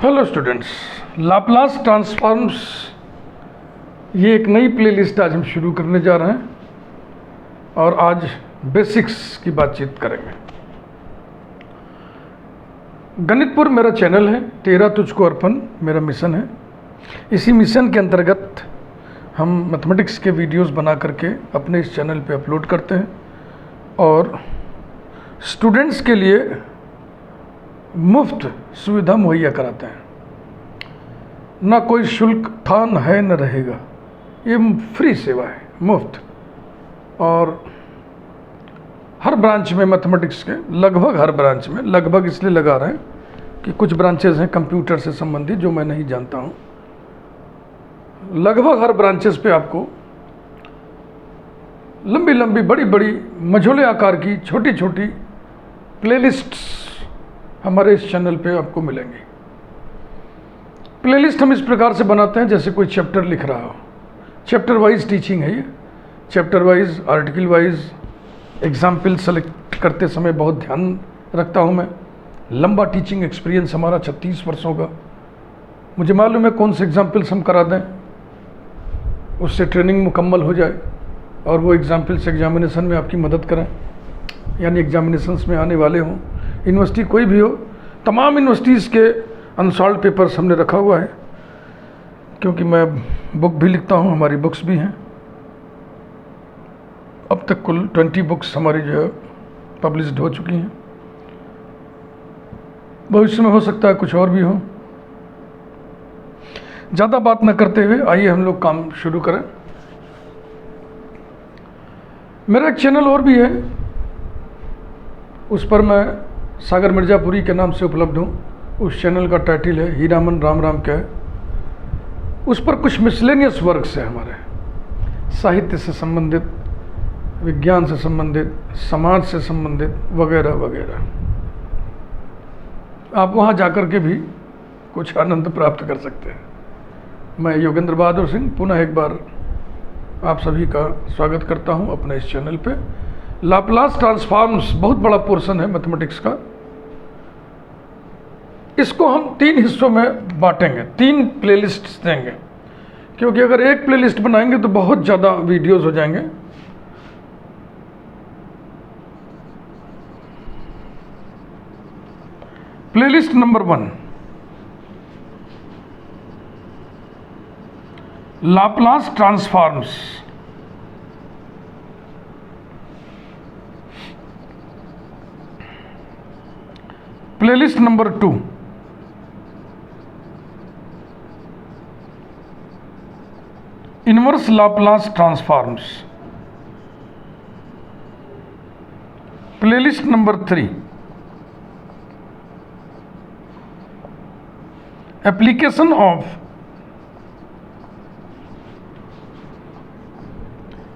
Hello students, Laplace transforms ये एक नई प्लेलिस्ट आज हम शुरू करने जा रहे हैं और आज बेसिक्स की बातचीत करेंगे। गणितपुर मेरा चैनल है, तेरा तुझको अर्पण मेरा मिशन है। इसी मिशन के अंतर्गत हम मैथमेटिक्स के वीडियोस बना करके अपने इस चैनल पे अपलोड करते हैं और स्टूडेंट्स के लिए मुफ्त सुविधा मुहैया कराते हैं। ना कोई शुल्क था, न है, न रहेगा। ये फ्री सेवा है, मुफ्त। और हर ब्रांच में मैथमेटिक्स के, लगभग हर ब्रांच में, लगभग इसलिए लगा रहे हैं कि कुछ ब्रांचेस हैं कंप्यूटर से संबंधित जो मैं नहीं जानता हूँ। लगभग हर ब्रांचेस पे आपको लंबी लंबी, बड़ी बड़ी, मझोले आकार की छोटी छोटी प्लेलिस्ट्स हमारे इस चैनल पे आपको मिलेंगी। प्लेलिस्ट हम इस प्रकार से बनाते हैं जैसे कोई चैप्टर लिख रहा हो। चैप्टर वाइज टीचिंग है ये, chapter wise, article wise. Example select करते समय बहुत ध्यान रखता हूँ मैं। लंबा टीचिंग एक्सपीरियंस हमारा 36 वर्षों का। मुझे मालूम है कौन से एग्जाम्पल्स हम करा दें उससे ट्रेनिंग मुकम्मल हो जाए और वो एग्जाम्पल्स एग्जामिनेशन में आपकी मदद करें, यानी एग्जामिनेशंस में आने वाले हों। यूनिवर्सिटी कोई भी हो, तमाम यूनिवर्सिटीज़ के अनसॉल्व पेपर्स हमने रखा हुआ है, क्योंकि मैं बुक भी लिखता हूँ, हमारी बुक्स भी हैं। अब तक कुल 20 बुक्स हमारी जो है पब्लिश्ड हो चुकी हैं। भविष्य में हो सकता है कुछ और भी हो। ज़्यादा बात न करते हुए आइए हम लोग काम शुरू करें। मेरा एक चैनल और भी है, उस पर मैं सागर मिर्ज़ापुरी के नाम से उपलब्ध हूँ। उस चैनल का टाइटल है हीरामन राम राम क्या है। उस पर कुछ मिसलेनियस वर्क्स है हमारे, साहित्य से संबंधित, विज्ञान से संबंधित, समाज से संबंधित, वगैरह वगैरह। आप वहाँ जाकर के भी कुछ आनंद प्राप्त कर सकते हैं। मैं योगेंद्र बहादुर सिंह पुनः एक बार आप सभी का स्वागत करता हूँ अपने इस चैनल पे। लाप्लास ट्रांसफॉर्म्स बहुत बड़ा पोर्शन है मैथमेटिक्स का। इसको हम 3 हिस्सों में बांटेंगे, 3 प्लेलिस्ट्स देंगे, क्योंकि अगर एक प्लेलिस्ट बनाएंगे तो बहुत ज़्यादा वीडियोस हो जाएंगे। Playlist number 1, Laplace transforms. Playlist number 2, inverse Laplace transforms. Playlist number 3, application of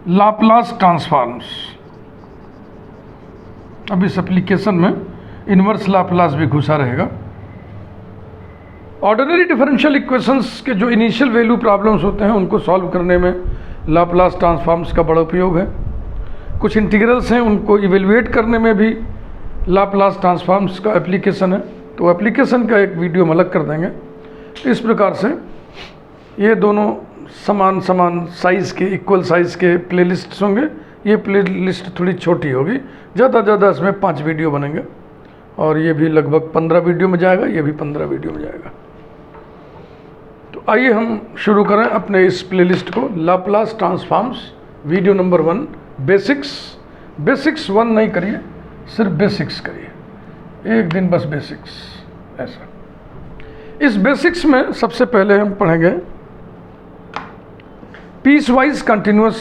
Laplace transforms. अब इस एप्लीकेशन में इनवर्स लाप्लास भी घुसा रहेगा। ऑर्डिनरी डिफरेंशियल इक्वेशंस के जो इनिशियल वैल्यू प्रॉब्लम्स होते हैं उनको सॉल्व करने में लाप्लास ट्रांसफॉर्म्स का बड़ा उपयोग है। कुछ इंटीग्रल्स हैं, उनको इवेल्युएट करने में भी लाप्लास ट्रांसफॉर्म्स का एप्लीकेशन है। तो एप्लीकेशन का एक वीडियो हम अलग कर देंगे। इस प्रकार से ये दोनों समान समान साइज़ के, इक्वल साइज़ के प्लेलिस्ट्स होंगे। ये प्लेलिस्ट थोड़ी छोटी होगी, ज़्यादा ज़्यादा इसमें 5 वीडियो बनेंगे और ये भी लगभग 15 वीडियो में जाएगा, ये भी 15 वीडियो में जाएगा। तो आइए हम शुरू करें अपने इस प्लेलिस्ट को। Laplace transforms video number 1, basics. Basics 1 नहीं करिए, सिर्फ बेसिक्स करिए, एक दिन बस बेसिक्स। ऐसा इस बेसिक्स में सबसे पहले हम पढ़ेंगे piecewise continuous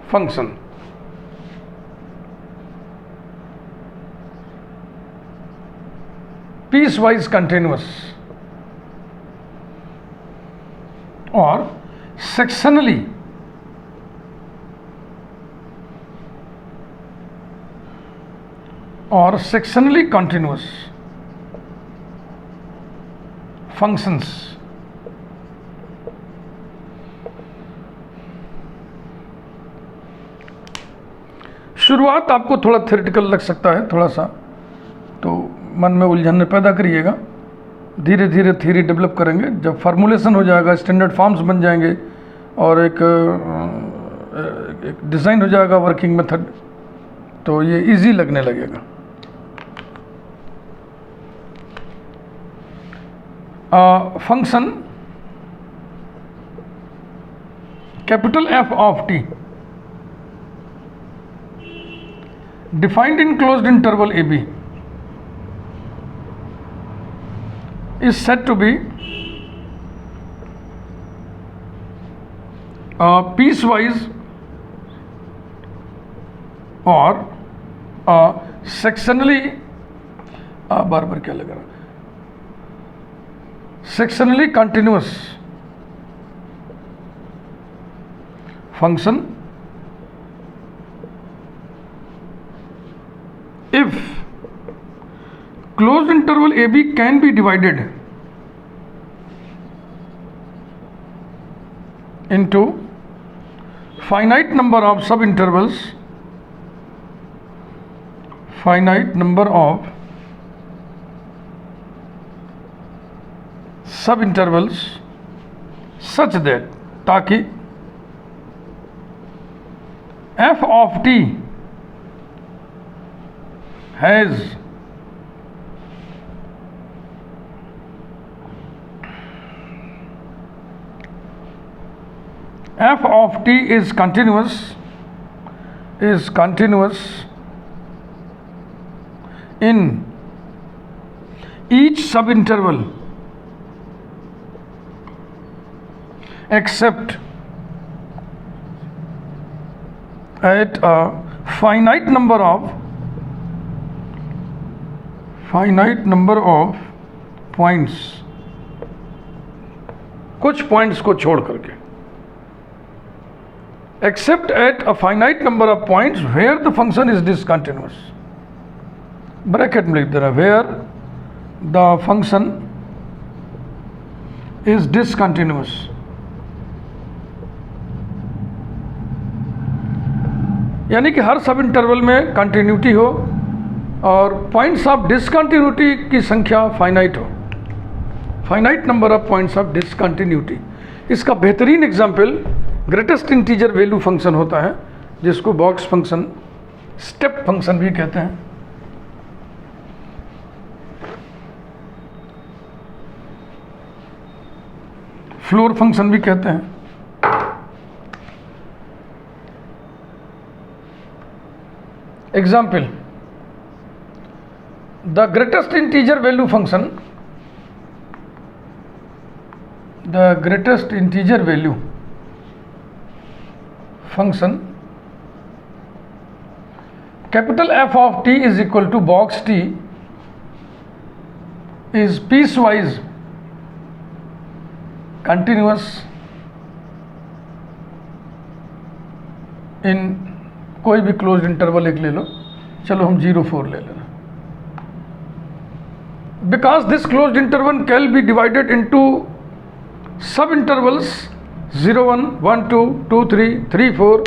function. Piecewise continuous और सेक्शनली कंटिन्यूअस फंक्शंस। शुरुआत आपको थोड़ा थ्योरेटिकल लग सकता है, थोड़ा सा, तो मन में उलझन पैदा करिएगा। धीरे धीरे थ्योरी डेवलप करेंगे। जब फार्मूलेशन हो जाएगा, स्टैंडर्ड फॉर्म्स बन जाएंगे और एक डिज़ाइन हो जाएगा वर्किंग मेथड, तो ये इजी लगने लगेगा। Function capital F of t defined in closed interval AB is said to be piecewise or sectionally बार बार क्या लग रहा, sectionally continuous function if closed interval AB can be divided into finite number of subintervals, finite number of subintervals such that, ताकि f of t has f of t is continuous in each subinterval except at a finite number of points, कुछ points को छोड़ करके, except at a finite number of points where the function is discontinuous, bracket में लिख दे रहा है where the function is discontinuous। यानी कि हर सब इंटरवल में कंटिन्यूटी हो और पॉइंट्स ऑफ डिसकंटिन्यूटी की संख्या फाइनाइट हो, finite number of points of discontinuity. इसका बेहतरीन example greatest integer value function होता है, जिसको बॉक्स फंक्शन, स्टेप फंक्शन भी कहते हैं। फ्लोर फंक्शन भी कहते हैं। Example, the greatest integer value function, the greatest integer value function capital F of t is equal to box t is piecewise continuous in कोई भी क्लोज इंटरवल एक ले लो, चलो हम 0-4 ले लेना। Because this close interval can be divided into सब intervals 0-1, 1-2, 2-3, 3-4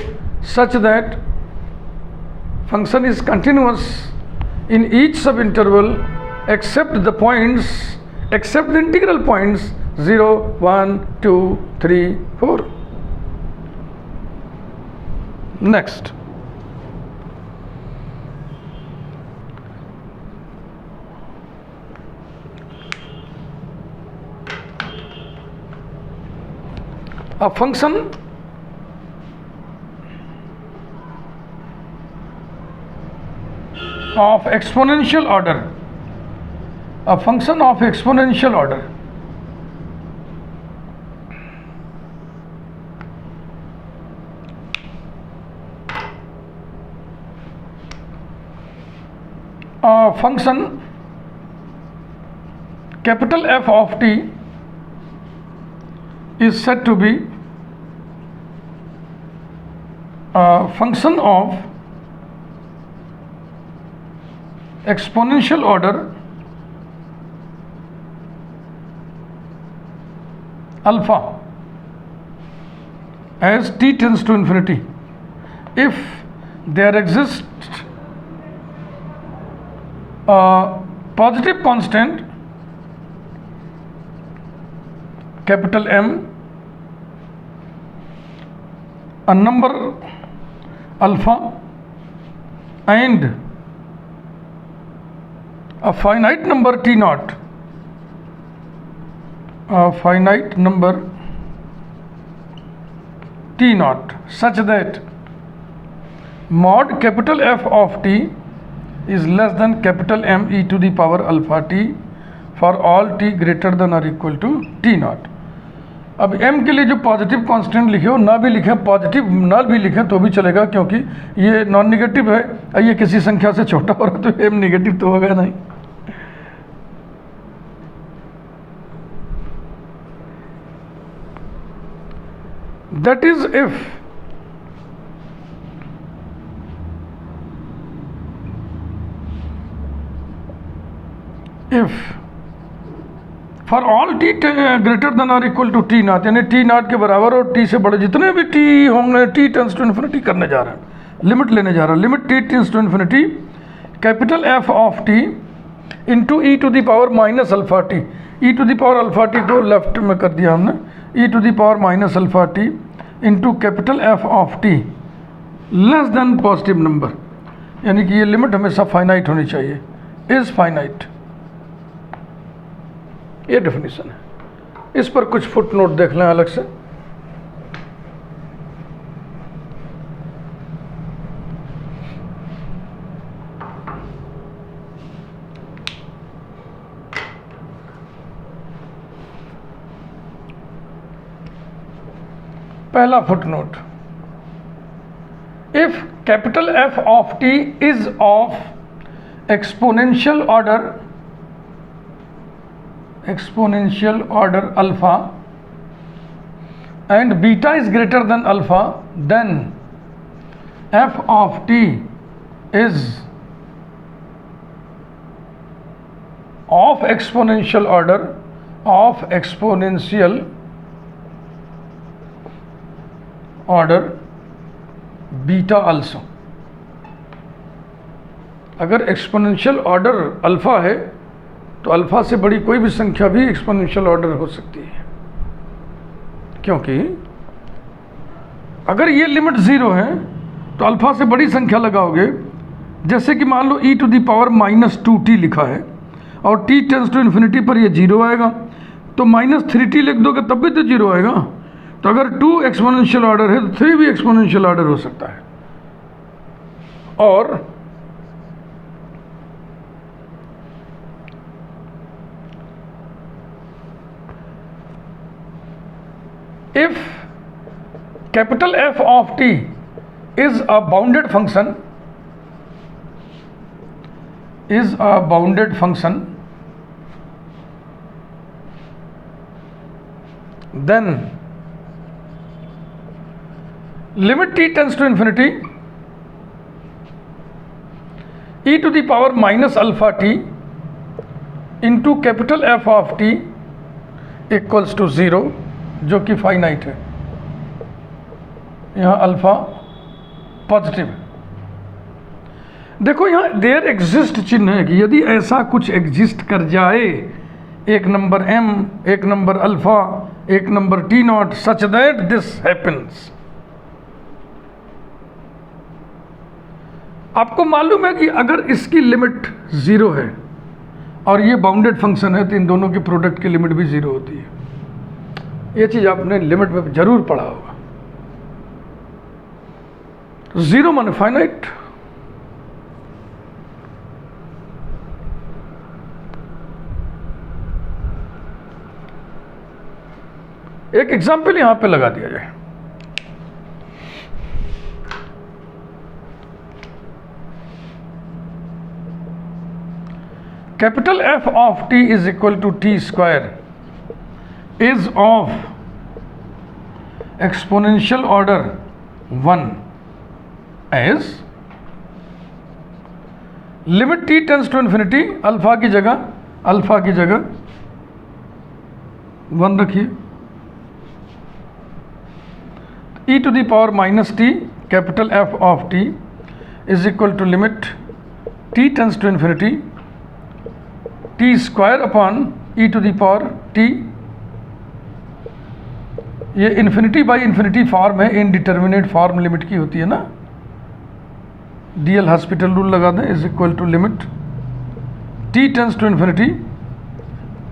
such that function is continuous in each sub interval except the points, except the integral points 0, 1, 2, 3, 4. Next, a function of exponential order, a function of exponential order a function capital F of t is said to be a function of exponential order alpha as t tends to infinity if there exists a positive constant capital M, a number alpha, and a finite number t naught, a finite number t naught, such that mod capital F of t is less than capital M e to the power alpha t for all t greater than or equal to t naught। अब m के लिए जो positive constant लिखे हो ना भी लिखें, positive ना भी लिखें तो भी चलेगा, क्योंकि ये नॉन नेगेटिव है, ये किसी संख्या से छोटा हो रहा तो m नेगेटिव तो होगा नहीं। That is if for all T greater than और इक्वल टू टी नॉट, यानी टी नॉट के बराबर और टी से बड़े जितने भी टी होंगे, टी टेंस टू इन्फिनिटी करने जा रहे हैं, लिमिट लेने जा रहा है, limit t tends to infinity capital F of t into e to the power minus alpha t. E to the power alpha t को लेफ्ट में कर दिया हमने, e to the power minus alpha t into capital F of t less than positive number, यानी कि ये limit हमेशा finite होनी चाहिए, इज फाइनाइट, ये डेफिनेशन है। इस पर कुछ फुट नोट देख लें अलग से। पहला foot note, if capital F of T is of exponential order alpha and beta is greater than alpha, then f of t is of exponential order beta also। अगर एक्सपोनेंशियल ऑर्डर अल्फा है तो alpha से बड़ी कोई भी संख्या भी exponential order हो सकती है, क्योंकि अगर ये लिमिट ज़ीरो है तो अल्फा से बड़ी संख्या लगाओगे, जैसे कि मान लो e to the power -2t लिखा है और t टेंस टू इन्फिनिटी पर ये जीरो आएगा, तो -3t लिख दोगे तब भी तो जीरो आएगा। तो अगर 2 एक्सपोनेंशियल ऑर्डर है तो 3 भी एक्सपोनेंशियल ऑर्डर हो सकता है। और if capital F of t is a bounded function, then limit t tends to infinity e to the power minus alpha t into capital F of t equals to 0, जो कि finite है। यहाँ alpha positive है। देखो यहाँ there exist चिन्ह है कि यदि ऐसा कुछ एग्जिस्ट कर जाए, एक नंबर m, एक नंबर अल्फा, एक number t not, such that this happens. आपको मालूम है कि अगर इसकी लिमिट ज़ीरो है और ये बाउंडेड फंक्शन है तो इन दोनों के प्रोडक्ट की लिमिट भी ज़ीरो होती है। ये चीज़ आपने लिमिट में जरूर पढ़ा होगा। ज़ीरो माने फाइनाइट। एक एग्जाम्पल यहां पे लगा दिया जाए। Capital F of t is equal to t square is of exponential order 1 as limit t tends to infinity, alpha की जगह 1 रखिए, e to the power minus t capital F of t is equal to limit t tends to infinity t square upon e to the power t ये infinity by infinity form है, indeterminate form limit की होती है ना। DL hospital rule लगा दें, is equal to limit t tends to infinity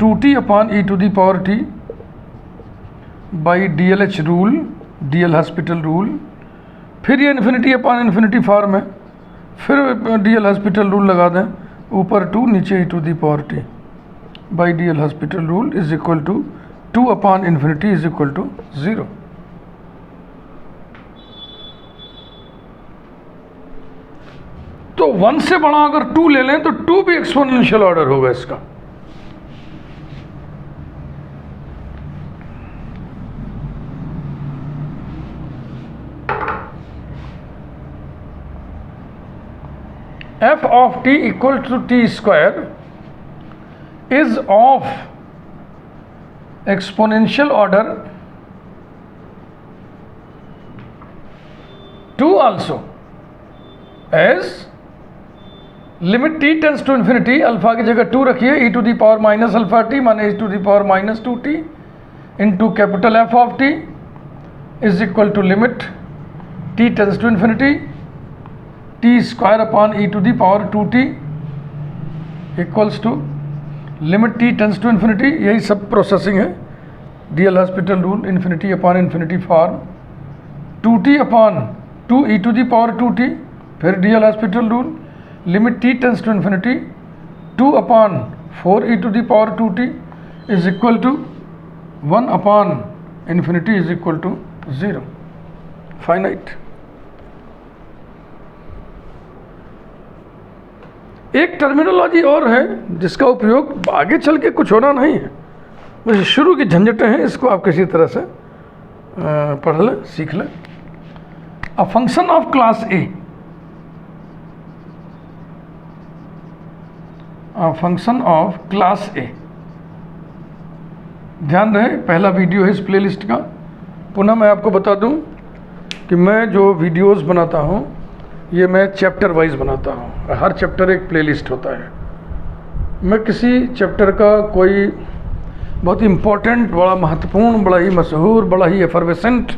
2t upon e to the power t by DLH rule, DL hospital rule. फिर ये infinity upon infinity form है, फिर डीएल हॉस्पिटल रूल लगा दें, ऊपर 2 नीचे e to the power t by DL hospital rule is equal to 2 upon infinity is equal to 0। तो 1 से बड़ा अगर 2 ले लें तो 2 भी एक्सपोनेंशियल ऑर्डर होगा इसका। f of t equal to t square is of exponential order 2 also as limit t tends to infinity, alpha की जगह 2 रखिए, e to the power minus alpha t माने e to the power minus 2t into capital f of t is equal to limit t tends to infinity t square upon e to the power 2t equals to limit t tends to infinity. यही सब processing है, DL hospital rule, infinity upon infinity form, 2t upon 2 e to the power 2t, फिर DL hospital rule, limit t tends to infinity 2 upon 4 e to the power 2t is equal to 1 upon infinity is equal to 0, finite. एक terminology और है जिसका उपयोग आगे चल के कुछ होना नहीं है, बस शुरू की झंझटें हैं, इसको आप किसी तरह से पढ़ लें, सीख लें। A function of class A, function of class ए, ध्यान रहे पहला वीडियो है इस प्लेलिस्ट का। पुनः मैं आपको बता दूं कि मैं जो वीडियोस बनाता हूं ये मैं चैप्टर वाइज बनाता हूं, हर चैप्टर एक प्लेलिस्ट होता है। मैं किसी चैप्टर का कोई बहुत इम्पोर्टेंट, बड़ा महत्वपूर्ण, बड़ा ही मशहूर, बड़ा ही एफर्वेसेंट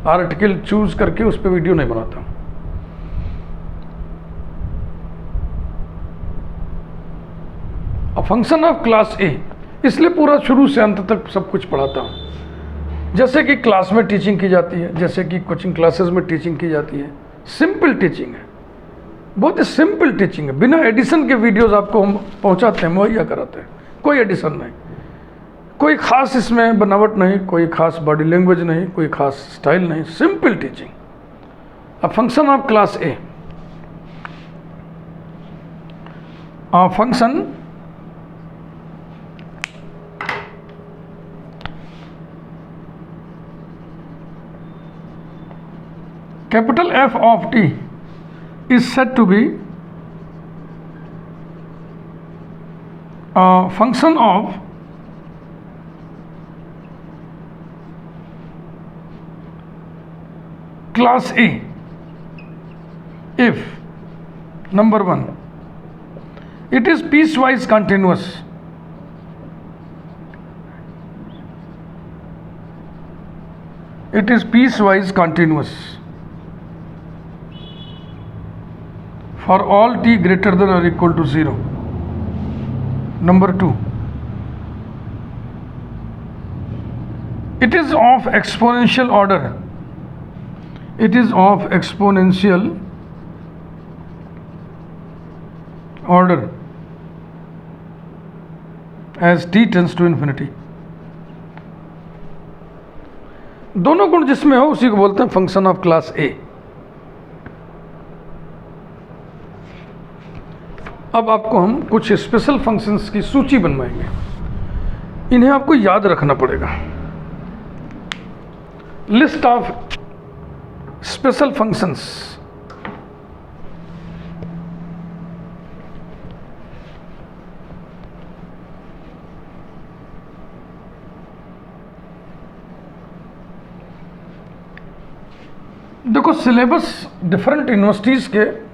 आर्टिकल चूज करके उस पर वीडियो नहीं बनाता हूं। फंक्शन ऑफ क्लास ए, इसलिए पूरा शुरू से अंत तक सब कुछ पढ़ाता हूँ। जैसे कि क्लास में टीचिंग की जाती है, जैसे कि कोचिंग क्लासेस में टीचिंग की जाती है, सिंपल टीचिंग है, बहुत ही सिंपल टीचिंग है। बिना एडिशन के वीडियोस आपको हम पहुँचाते हैं, मुहैया कराते हैं, कोई एडिशन नहीं, कोई खास इसमें बनावट नहीं, कोई खास बॉडी लैंग्वेज नहीं, कोई खास स्टाइल नहीं, सिंपल टीचिंग। अब function of class A, function capital F of t is said to be a function of class A if number 1 it is piecewise continuous, it is piecewise continuous for all t greater than or equal to 0. Number 2, it is of exponential order, it is of exponential order as t tends to infinity. दोनों गुण जिसमें हो उसी को बोलते हैं function of class ए। अब आपको हम कुछ स्पेशल फंक्शंस की सूची बनवाएंगे, इन्हें आपको याद रखना पड़ेगा। लिस्ट ऑफ स्पेशल फंक्शंस, देखो सिलेबस डिफरेंट यूनिवर्सिटीज़ के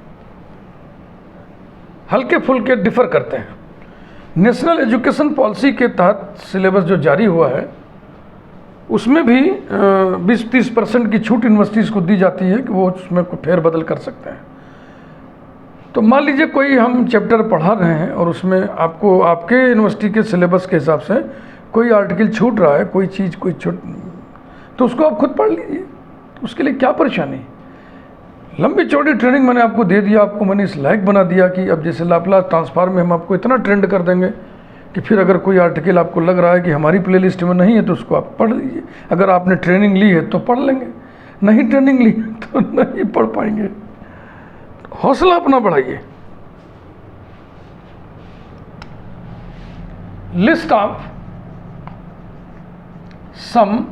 हल्के फुल्के डिफर करते हैं। नेशनल एजुकेशन पॉलिसी के तहत सिलेबस जो जारी हुआ है उसमें भी 20-30% की छूट यूनिवर्सिटीज़ को दी जाती है कि वो उसमें फेरबदल कर सकते हैं। तो मान लीजिए कोई हम चैप्टर पढ़ा रहे हैं और उसमें आपको आपके यूनिवर्सिटी के सिलेबस के हिसाब से कोई आर्टिकल छूट रहा है, कोई चीज़ कोई छूट, तो उसको आप खुद पढ़ लीजिए, उसके लिए क्या परेशानी। लंबी चौड़ी ट्रेनिंग मैंने आपको दे दिया, आपको मैंने इस लायक बना दिया कि अब जैसे लाप्लास ट्रांसफॉर्म में हम आपको इतना ट्रेंड कर देंगे कि फिर अगर कोई आर्टिकल आपको लग रहा है कि हमारी प्लेलिस्ट में नहीं है तो उसको आप पढ़ लीजिए। अगर आपने ट्रेनिंग ली है तो पढ़ लेंगे, नहीं ट्रेनिंग ली तो नहीं पढ़ पाएंगे। हौसला अपना बढ़ाइए। List of some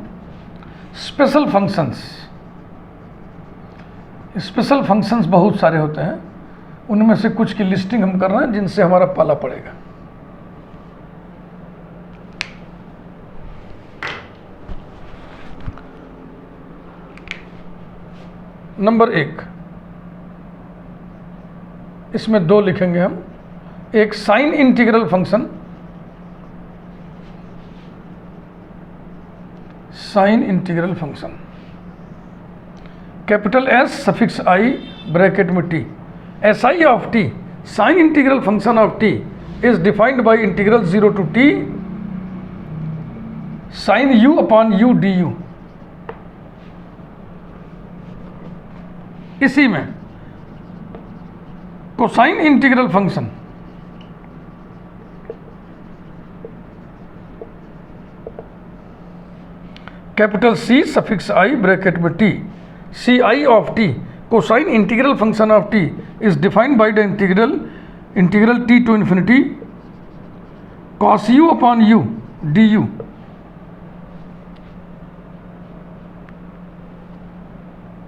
special functions. Special functions बहुत सारे होते हैं, उनमें से कुछ की लिस्टिंग हम कर रहे हैं जिनसे हमारा पाला पड़ेगा। नंबर 1, इसमें 2 लिखेंगे हम। एक sine integral function, sine integral function, capital S suffix I bracket में T, S I of T, sine integral function of T is defined by integral 0 to t sine u upon u du। इसी में cosine integral function, capital C suffix I bracket में T, C I of T, cosine integral function of T is defined by the integral T to infinity cos u upon u du।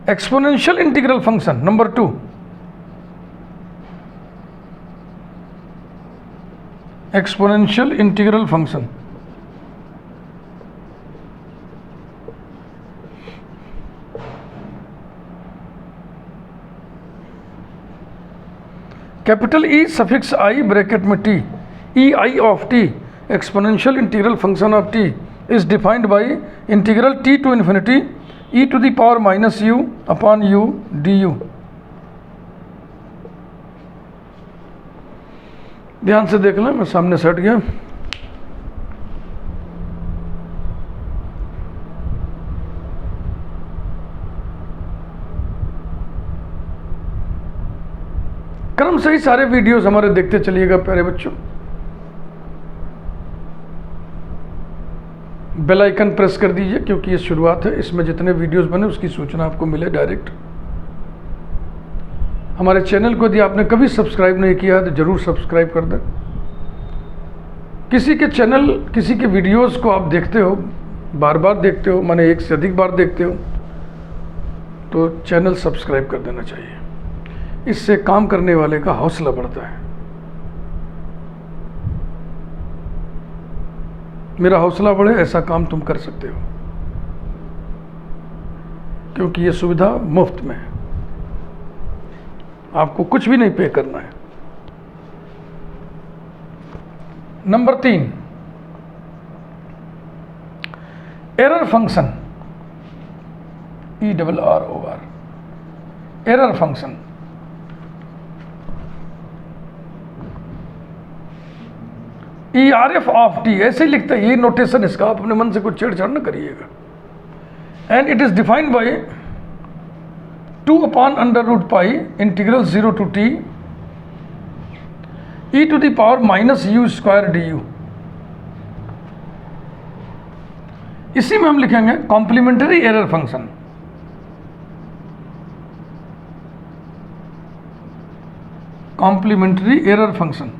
Exponential integral function number 2, exponential integral function, capital E suffix I bracket में T, E I of T, exponential integral function of T is defined by integral T to infinity e to the power minus u upon u du। ध्यान से देख लें, मैं सामने से हट गया। क्रम से ही सारे वीडियोस हमारे देखते चलिएगा प्यारे बच्चों। बेल आइकन प्रेस कर दीजिए क्योंकि ये शुरुआत है, इसमें जितने वीडियोस बने उसकी सूचना आपको मिले डायरेक्ट। हमारे चैनल को यदि आपने कभी सब्सक्राइब नहीं किया तो जरूर सब्सक्राइब कर दें। किसी के चैनल, किसी के वीडियोस को आप देखते हो, बार बार देखते हो, माने एक से अधिक बार देखते हो, तो चैनल सब्सक्राइब कर देना चाहिए। इससे काम करने वाले का हौसला बढ़ता है। मेरा हौसला बढ़े ऐसा काम तुम कर सकते हो, क्योंकि ये सुविधा मुफ्त में है, आपको कुछ भी नहीं पे करना है। Number 3, error function, ERROR, error function. ERF of T, ऐसे ही लिखते हैं, ये नोटेशन इसका, आप अपने मन से कुछ छेड़छाड़ न करिएगा। And it is defined by 2 upon under root pi integral 0 to t e to the power minus u square du। इसी में हम लिखेंगे complementary error function, complementary error function.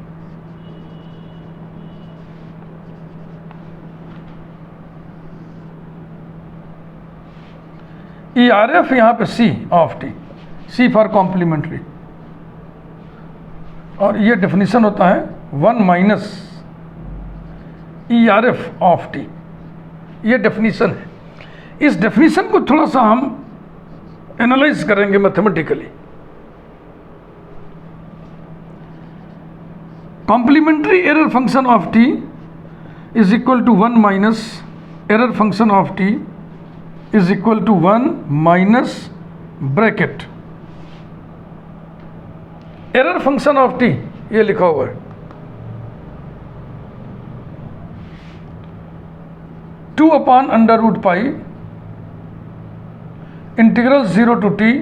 ERF यहाँ पे C of t, C for complementary, और ये definition होता है 1 माइनस ERF ऑफ टी, ये डेफिनेशन है। इस डेफिनेशन को थोड़ा सा हम एनालाइज करेंगे mathematically. Complementary error function of T is equal to 1 minus error function of T is equal to 1 minus bracket error function of t, ये लिखा हुआ है 2 upon under root pi integral 0 to t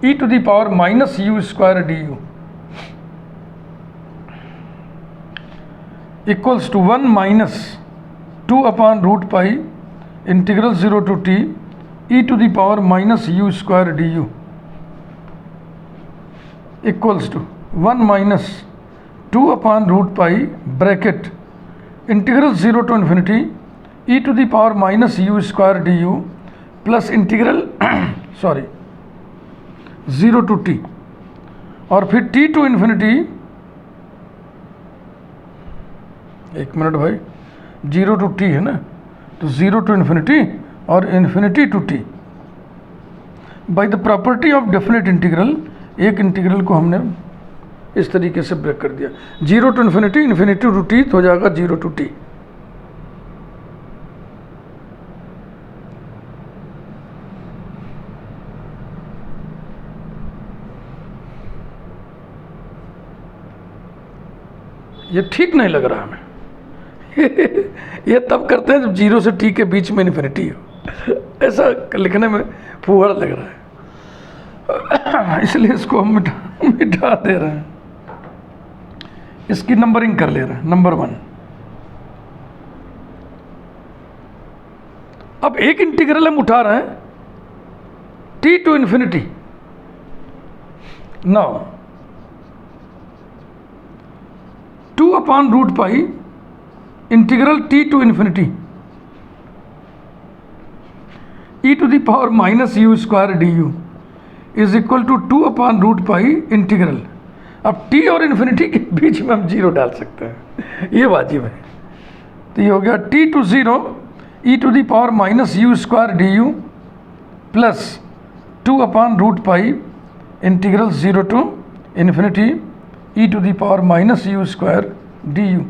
e to the power minus u square d u equals to 1 minus 2 upon root pi integral 0 to t e to the power minus u square d u equals to 1 minus 2 upon root pi bracket integral 0 to infinity e to the power minus u square d u plus integral 0 to t और फिर t to infinity, एक minute भाई, 0 to t है ना, तो 0 to infinity और infinity to t by the property of definite integral. एक integral को हमने इस तरीके से ब्रेक कर दिया, 0 to infinity, infinity to t तो हो जाएगा 0 टू t। ये ठीक नहीं लग रहा हमें ये तब करते हैं जब 0 से t के बीच में इन्फिनिटी हो, ऐसा लिखने में फुहड़ लग रहा है इसलिए इसको हम मिटा दे रहे हैं, इसकी नंबरिंग कर ले रहे हैं, नंबर 1। अब एक इंटीग्रल हम उठा रहे हैं t to infinity. Now 2 upon root pi integral t to infinity e to the power minus u square d u is equal to 2 upon root pi integral. अब t और इन्फिनिटी के बीच में हम 0 डाल सकते हैं, ये वाजिब है। तो ये हो गया t to 0 e to the power minus u square d u plus 2 upon root pi integral 0 to infinity e to the power minus u square d u.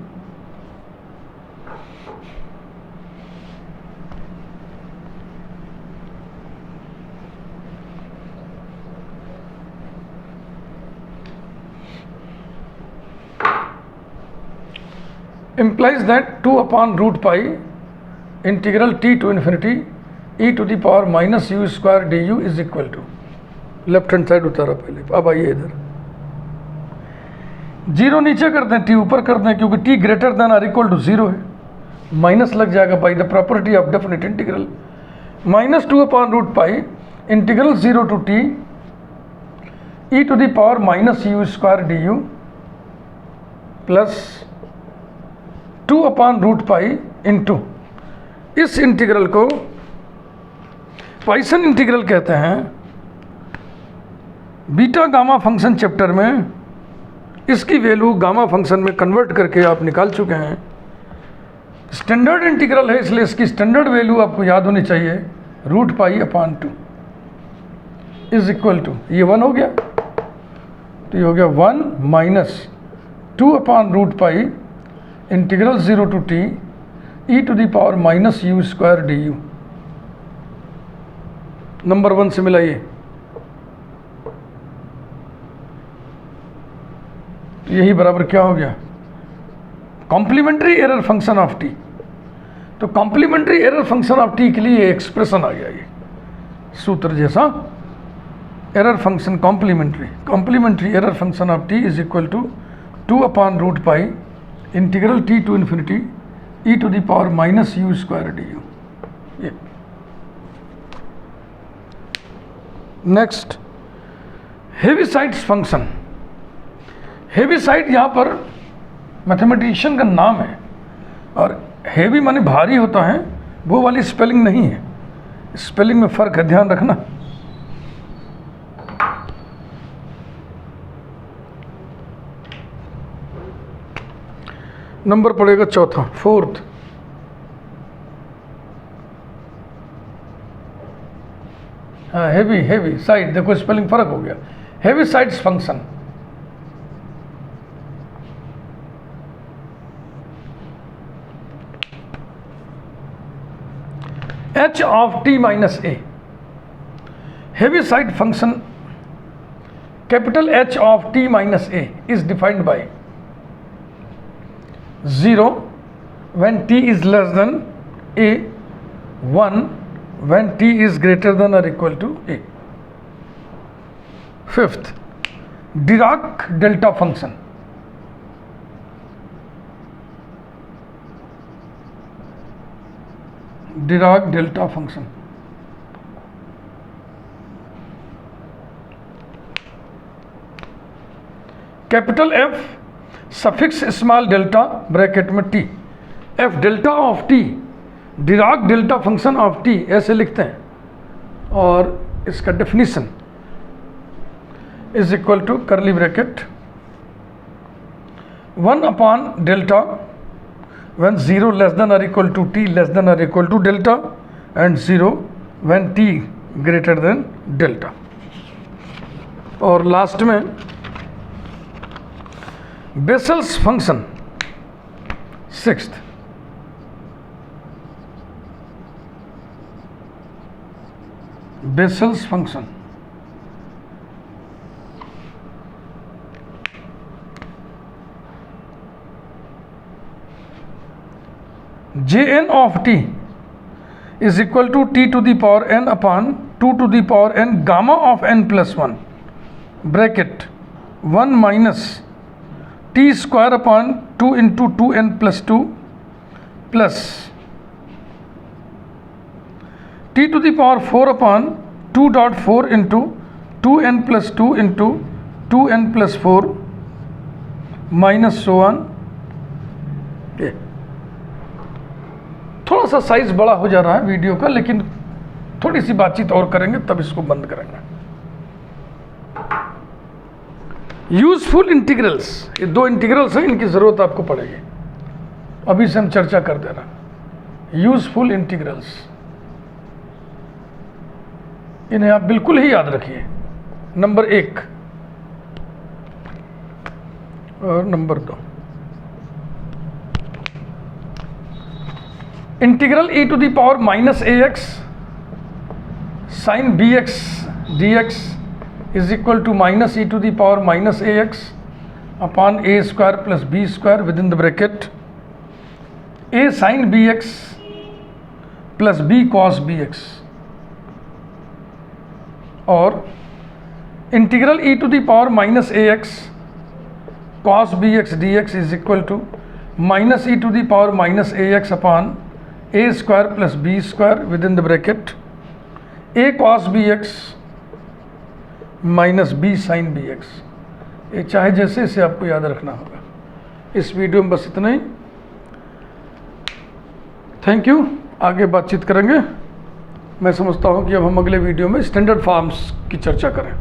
implies that 2 upon root pi integral t to infinity e to the power minus u square du is equal to, left hand side उतारा पहले, अब आइए इधर 0 नीचे कर दें, t ऊपर कर दें, क्योंकि t greater than or equal to 0 है, माइनस लग जाएगा by the property of definite integral. Minus 2 upon root pi integral 0 to t e to the power minus u square d u plus 2 upon root pi into, इस integral को Poisson integral कहते हैं। Beta gamma function chapter में इसकी value gamma function में convert करके आप निकाल चुके हैं। स्टैंडर्ड इंटीग्रल है इसलिए इसकी स्टैंडर्ड वैल्यू आपको याद होनी चाहिए, root pi upon 2 is equal to, ये 1 हो गया, तो ये हो गया 1 minus 2 upon root pi integral 0 to t e to the power minus u square d u. Number 1 से मिलाइए, तो यही बराबर क्या हो गया, complementary error function of t। तो complementary error function of t के लिए एक्सप्रेशन आ गया, ये सूत्र जैसा, error function complementary error function of t is equal to 2 upon root pi integral t to infinity e to the power minus u square d u. ये next Heaviside's function. Heaviside यहाँ पर mathematician का नाम है, और heavy माने भारी होता है, वो वाली स्पेलिंग नहीं है, स्पेलिंग में फ़र्क है, ध्यान रखना। नंबर पड़ेगा चौथा, 4th। हाँ, हेवी साइड, देखो स्पेलिंग फर्क हो गया, heavy sides function. h of t minus a, Heaviside function capital H of t minus a is defined by 0 when t is less than a, 1 when t is greater than or equal to a. Fifth, Dirac delta function. Dirac delta function. Capital F suffix small delta bracket में t, F delta of t, Dirac delta function of t ऐसे लिखते हैं, और इसका definition is equal to curly bracket 1 upon delta when 0 less than or equal to t less than or equal to delta and 0 when t greater than delta. और last में vessels function, sixth, vessels function Jn of t is equal to t to the power n upon 2 to the power n gamma of n plus 1 bracket 1 minus t square upon 2 into 2n plus 2 plus t to the power 4 upon 2 dot 4 into 2n plus 2 into 2n plus 4 minus so on. थोड़ा सा size बड़ा हो जा रहा है video का, लेकिन थोड़ी सी बातचीत और करेंगे तब इसको बंद करेंगे. यूजफुल इंटीग्रल्स, ये दो इंटीग्रल्स हैं, इनकी ज़रूरत आपको पड़ेगी, अभी से हम चर्चा कर दे रहे हैं. यूजफुल इंटीग्रल्स, इन्हें आप बिल्कुल ही याद रखिए. नंबर 1 और number 2, integral e to the power minus ax sine bx dx is equal to minus e to the power minus ax upon a square plus b square within the bracket a sine bx plus b cos bx. और integral e to the power minus ax cos bx dx is equal to minus e to the power minus ax upon a square plus b square within the bracket a cos bx minus b sine bx. ये चाहे जैसे इसे आपको याद रखना होगा. इस video में बस इतना ही. Thank you. आगे बातचीत करेंगे. मैं समझता हूँ कि अब हम अगले वीडियो में स्टैंडर्ड फॉर्म्स की चर्चा करें.